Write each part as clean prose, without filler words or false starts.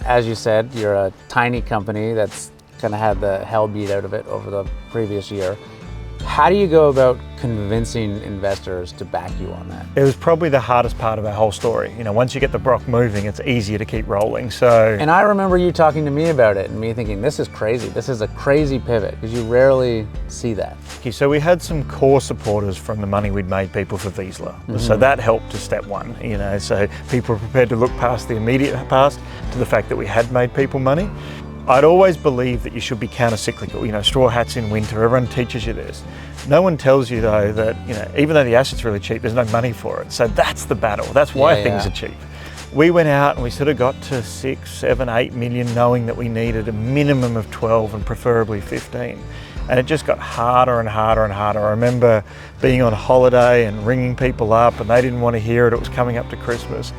as you said, you're a tiny company that's kind of had the hell beat out of it over the previous year. How do you go about convincing investors to back you on that? It was probably the hardest part of our whole story. You know, once you get the Brock moving, it's easier to keep rolling. So, and I remember you talking to me about it and me thinking, this is crazy. This is a crazy pivot, because you rarely see that. Okay, so we had some core supporters from the money we'd made people for Vizsla. So that helped to step one, you know, so people were prepared to look past the immediate past to the fact that we had made people money. I'd always believed that you should be counter-cyclical, you know, straw hats in winter, everyone teaches you this. No one tells you though that, you know, even though the asset's really cheap, there's no money for it. So that's the battle, that's why things are cheap. We went out and we sort of got to 6, 7, 8 million, knowing that we needed a minimum of 12 and preferably 15. And it just got harder and harder and harder. I remember being on holiday and ringing people up and they didn't want to hear it, it was coming up to Christmas.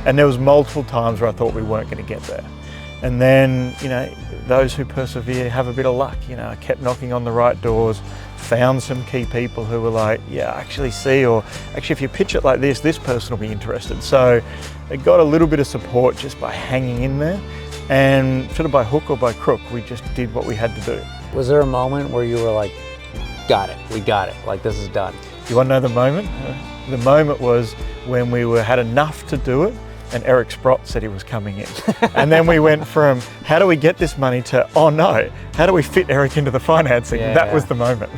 And there was multiple times where I thought we weren't going to get there. And then, you know, those who persevere have a bit of luck. You know, I kept knocking on the right doors, found some key people who were like, yeah, I actually see, or actually if you pitch it like this person will be interested. So it got a little bit of support just by hanging in there, and sort of by hook or by crook, we just did what we had to do. Was there a moment where you were like, got it, we got it, like this is done? You want to know the moment? The moment was when we had enough to do it, and Eric Sprott said he was coming in. And then we went from, how do we get this money, to, oh no, how do we fit Eric into the financing? That was the moment.